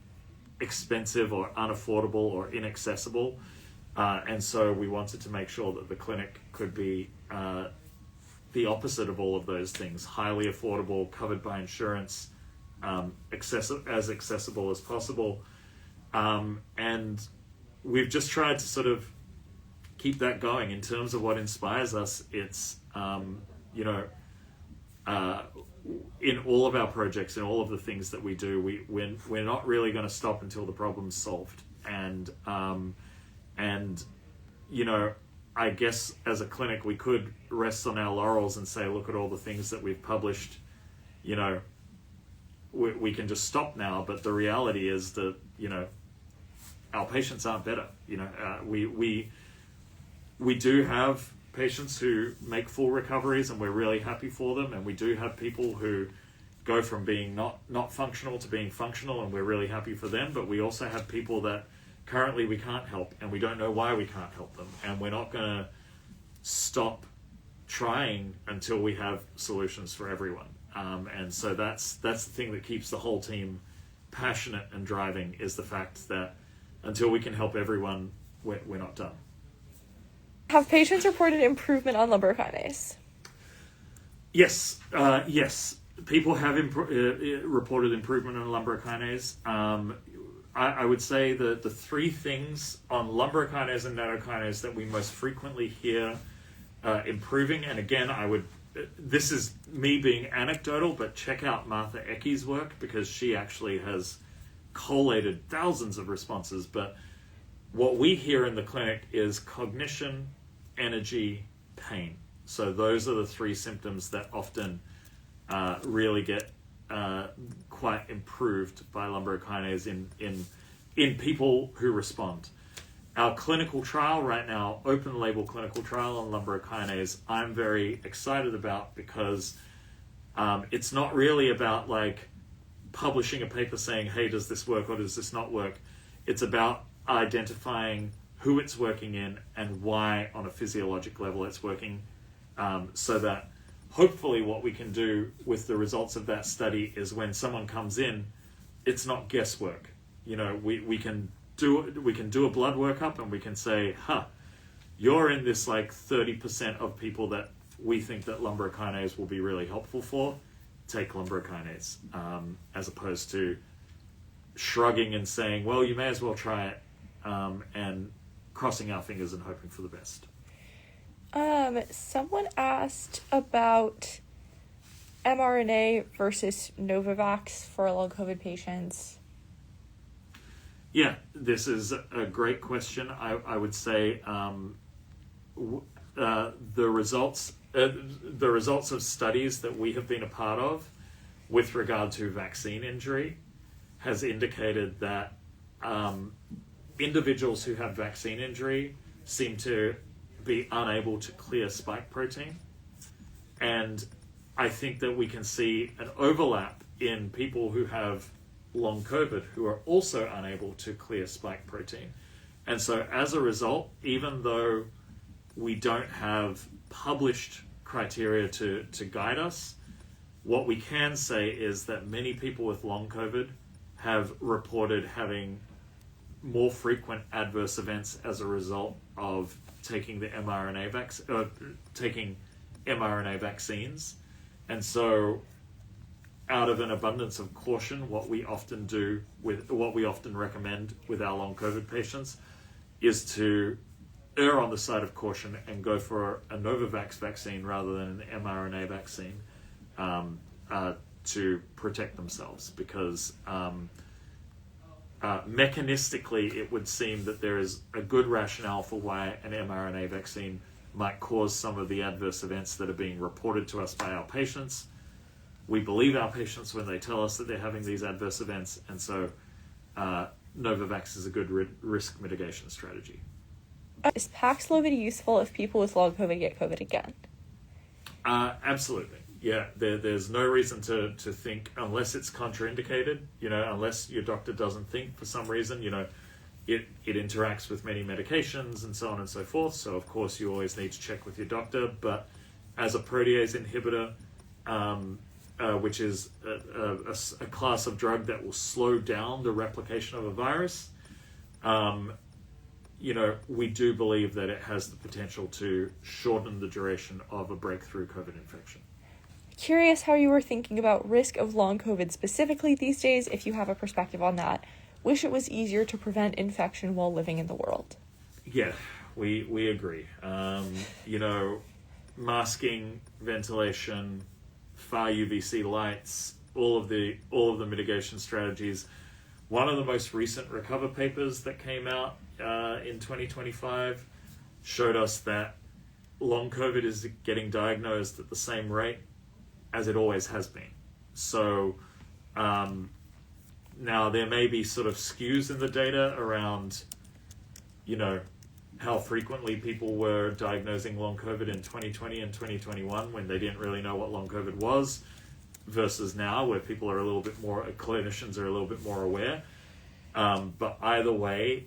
S2: expensive or unaffordable or inaccessible. And so we wanted to make sure that the clinic could be the opposite of all of those things: highly affordable, covered by insurance, as accessible as possible. And we've just tried to sort of keep that going. In terms of what inspires us, it's, you know, in all of our projects, in all of the things that we do, we're not really going to stop until the problem's solved. And you know, I guess as a clinic, we could rest on our laurels and say, look at all the things that we've published, you know, we can just stop now. But the reality is that, you know, our patients aren't better. You know, we do have patients who make full recoveries, and we're really happy for them. And we do have people who go from being not functional to being functional, and we're really happy for them. But we also have people that currently we can't help, and we don't know why we can't help them. And we're not going to stop trying until we have solutions for everyone. And so that's the thing that keeps the whole team passionate and driving, is the fact that until we can help everyone, we're not done.
S1: Have patients reported improvement on Lumbrokinase?
S2: Yes, yes. People have reported improvement on Lumbrokinase. I would say that the three things on Lumbrokinase and nattokinase that we most frequently hear improving, and again, this is me being anecdotal, but check out Martha Ecke's work, because she actually has collated thousands of responses. But what we hear in the clinic is cognition, energy, pain. So those are the three symptoms that often really get quite improved by Lumbrokinase in people who respond. Our clinical trial right now, open label clinical trial on Lumbrokinase, I'm very excited about because it's not really about like publishing a paper saying, hey, does this work or does this not work? It's about identifying who it's working in and why on a physiologic level it's working, so that hopefully what we can do with the results of that study is when someone comes in, it's not guesswork. You know, we can do a blood workup and we can say, you're in this like 30% of people that we think that Lumbrokinase will be really helpful for. Take Lumbrokinase, as opposed to shrugging and saying, well, you may as well try it, and crossing our fingers and hoping for the best.
S1: Someone asked about mRNA versus Novavax for long COVID patients.
S2: Yeah, this is a great question. I would say the results of studies that we have been a part of with regard to vaccine injury has indicated that individuals who have vaccine injury seem to be unable to clear spike protein. And I think that we can see an overlap in people who have long COVID who are also unable to clear spike protein. And so as a result, even though we don't have published criteria to guide us, what we can say is that many people with long COVID have reported having more frequent adverse events as a result of taking the taking mRNA vaccines. And so out of an abundance of caution, what we often recommend with our long COVID patients is to err on the side of caution and go for a Novavax vaccine rather than an mRNA vaccine to protect themselves, because mechanistically it would seem that there is a good rationale for why an mRNA vaccine might cause some of the adverse events that are being reported to us by our patients. We believe our patients when they tell us that they're having these adverse events, and so Novavax is a good risk mitigation strategy.
S1: Is Paxlovid useful if people with long COVID get COVID again?
S2: Absolutely. Yeah, there's no reason to think, unless it's contraindicated, unless your doctor doesn't think for some reason, it interacts with many medications and so on and so forth. So of course you always need to check with your doctor, but as a protease inhibitor, which is a class of drug that will slow down the replication of a virus, we do believe that it has the potential to shorten the duration of a breakthrough COVID infection.
S1: Curious how you were thinking about risk of long COVID specifically these days, if you have a perspective on that. Wish it was easier to prevent infection while living in the world.
S2: Yeah, we agree. Masking, ventilation, far UVC lights, all of the mitigation strategies. One of the most recent Recover papers that came out in 2025 showed us that long COVID is getting diagnosed at the same rate as it always has been. So now there may be sort of skews in the data around, how frequently people were diagnosing long COVID in 2020 and 2021 when they didn't really know what long COVID was, versus now where people are clinicians are a little bit more aware. But either way,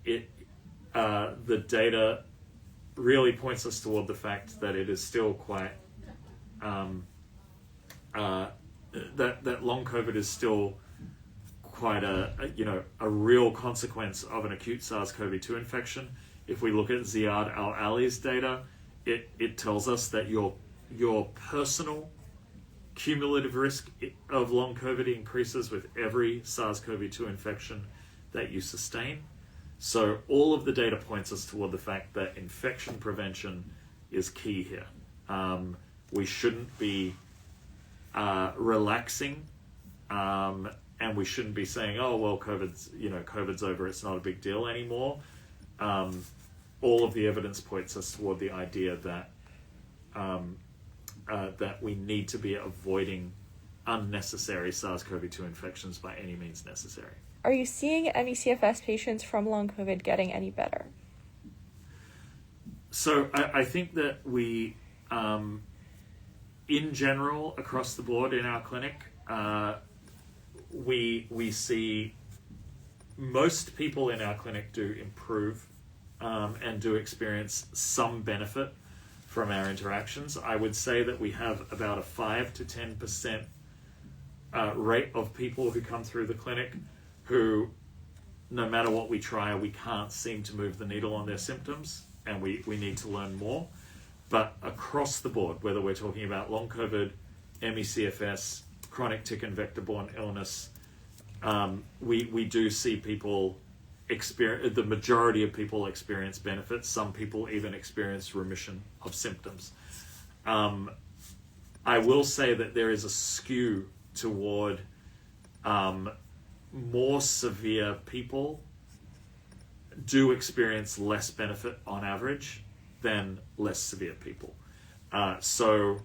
S2: the data really points us toward the fact that it is still quite that long COVID is still quite a real consequence of an acute SARS-CoV-2 infection. If we look at Ziad Al-Ali's data, it tells us that your personal cumulative risk of long COVID increases with every SARS-CoV-2 infection that you sustain. So all of the data points us toward the fact that infection prevention is key here. We shouldn't be relaxing, and we shouldn't be saying, oh, well, COVID's over, it's not a big deal anymore. All of the evidence points us toward the idea that that we need to be avoiding unnecessary SARS-CoV-2 infections by any means necessary.
S1: Are you seeing ME/CFS patients from long COVID getting any better?
S2: So I think that we, in general, across the board in our clinic, we see most people in our clinic do improve and do experience some benefit from our interactions. I would say that we have about a 5 to 10% rate of people who come through the clinic who, no matter what we try, we can't seem to move the needle on their symptoms, and we need to learn more. But across the board, whether we're talking about long COVID, ME/CFS, chronic tick and vector-borne illness, we do see people the majority of people experience benefits. Some people even experience remission of symptoms. I will say that there is a skew toward more severe people do experience less benefit on average than less severe people. So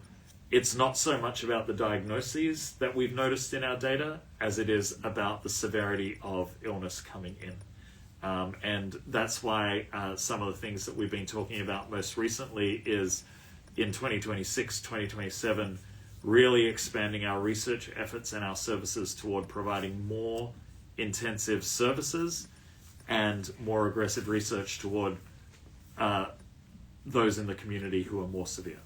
S2: it's not so much about the diagnoses that we've noticed in our data as it is about the severity of illness coming in. And that's why some of the things that we've been talking about most recently is in 2026, 2027, really expanding our research efforts and our services toward providing more intensive services and more aggressive research toward those in the community who are more severe.